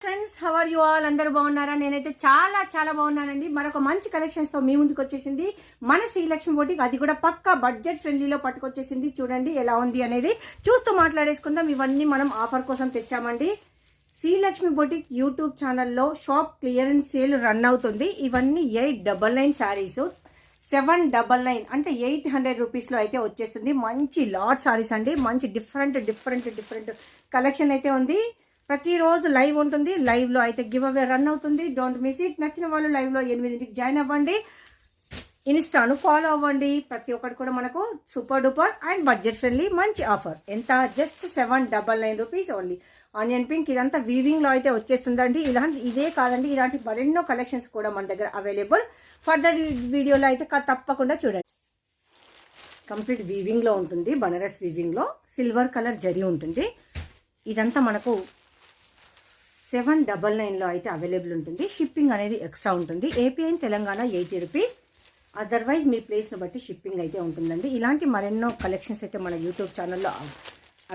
Friends, how are you all? అందరూ బాగున్నారా? నేనైతే చాలా బాగున్నానండి. మరొక మంచి కలెక్షన్స్ తో మీ ముందుకు వచ్చేసింది మన శ్రీలక్ష్మి బొటిక్. అది కూడా పక్కా బడ్జెట్ ఫ్రెండ్లీలో పట్టుకొచ్చేసింది. చూడండి ఎలా ఉంది అనేది చూస్తూ మాట్లాడేసుకుందాం. ఇవన్నీ మనం ఆఫర్ కోసం తెచ్చామండి. శ్రీలక్ష్మి బొటిక్ యూట్యూబ్ ఛానల్లో షాప్ క్లియరెన్స్ సేల్ రన్ అవుతుంది. ఇవన్నీ 899 శారీస్, 799 అంటే 800 రూపీస్లో అయితే వచ్చేస్తుంది. మంచి లాట్ శారీస్ అండి. మంచి డిఫరెంట్ కలెక్షన్ అయితే ఉంది. ప్రతిరోజు లైవ్ ఉంటుంది. లైవ్లో అయితే గివ్ అవే రన్ అవుతుంది. Don't miss it. నచ్చిన వాళ్ళు లైవ్లో 8కి జాయిన్ అవ్వండి. ఇన్స్టాను ఫాలో అవ్వండి. ప్రతి ఒక్కటి కూడా మనకు super duper and budget friendly మంచి ఆఫర్. ఎంత? Just 799 rupees only. Onion pink ఇదంతా వీవింగ్లో అయితే వచ్చేస్తుందండి. ఇదే కాదండి, ఇలాంటి మరెన్నో కలెక్షన్స్ కూడా మన దగ్గర అవైలబుల్. ఫర్దర్ వీడియోలో అయితే తప్పకుండా చూడండి. కంప్లీట్ వీవింగ్లో ఉంటుంది. బనారస్ వీవింగ్లో సిల్వర్ కలర్ జరీ ఉంటుంది. ఇదంతా మనకు 799లో అయితే అవైలబుల్ ఉంటుంది. షిప్పింగ్ అనేది ఎక్స్ట్రా ఉంటుంది. AP and Telangana 80 rupees. Otherwise మీ ప్లేస్ను బట్టి షిప్పింగ్ అయితే ఉంటుందండి. ఇలాంటి మరెన్నో కలెక్షన్స్ అయితే మన యూట్యూబ్ ఛానల్లో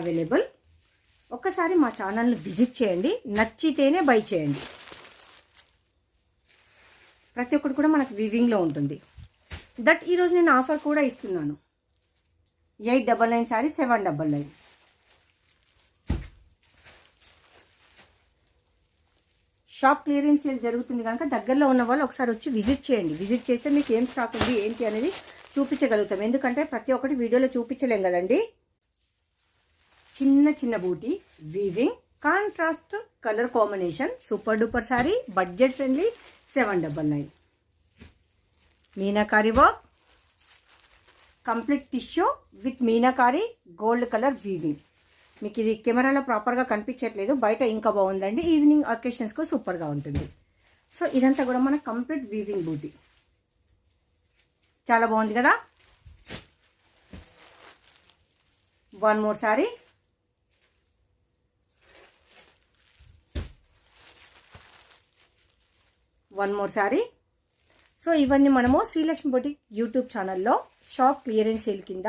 అవైలబుల్. ఒక్కసారి మా ఛానల్ని విజిట్ చేయండి. నచ్చితేనే బై చేయండి. ప్రతి ఒక్కటి కూడా మనకు వీవింగ్లో ఉంటుంది. దట్ ఈరోజు నేను ఆఫర్ కూడా ఇస్తున్నాను. 899 శారీ 799. షాప్ క్లియరెన్స్ సేల్ జరుగుతుంది కనుక దగ్గరలో ఉన్న వాళ్ళు ఒకసారి వచ్చి విజిట్ చేయండి. విజిట్ చేస్తే మీకు ఏం స్టాక్ ఉంది ఏంటి అనేది చూపించగలుగుతాం. ఎందుకంటే ప్రతి ఒక్కటి వీడియోలో చూపించలేం కదండి. చిన్న బూటీ weaving contrast colour combination super duper sari budget friendly 799. Meenakari work complete tissue with meenakari gold colour weaving. మీకు ఇది కెమెరాలో ప్రాపర్గా కనిపించట్లేదు, బయట ఇంకా బాగుందండి. ఈవినింగ్ అకేషన్స్కు సూపర్గా ఉంటుంది. సో ఇదంతా కూడా మన కంప్లీట్ వీవింగ్ బూటీ. చాలా బాగుంది కదా. One more sorry. సో ఇవన్నీ మనము శ్రీలక్ష్మి బొటిక్ యూట్యూబ్ ఛానల్లో షాప్ క్లియరెన్స్ సేల్ కింద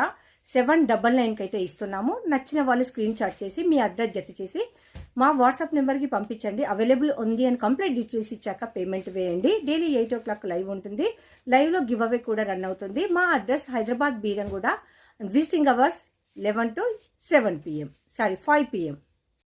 799కి అయితే ఇస్తున్నాము. నచ్చిన వాళ్ళు స్క్రీన్ షాట్ చేసి మీ అడ్రస్ జత చేసి మా వాట్సాప్ నెంబర్కి పంపించండి. అవైలబుల్ ఉంది అని కంప్లీట్ డీటెయిల్స్ ఇచ్చాక పేమెంట్ వేయండి. డైలీ 8 o'clock లైవ్ ఉంటుంది. లైవ్లో గివ్ అవే కూడా రన్ అవుతుంది. మా address Hyderabad Beeramguda. Visiting hours 11 to 7 PM. 5 PM.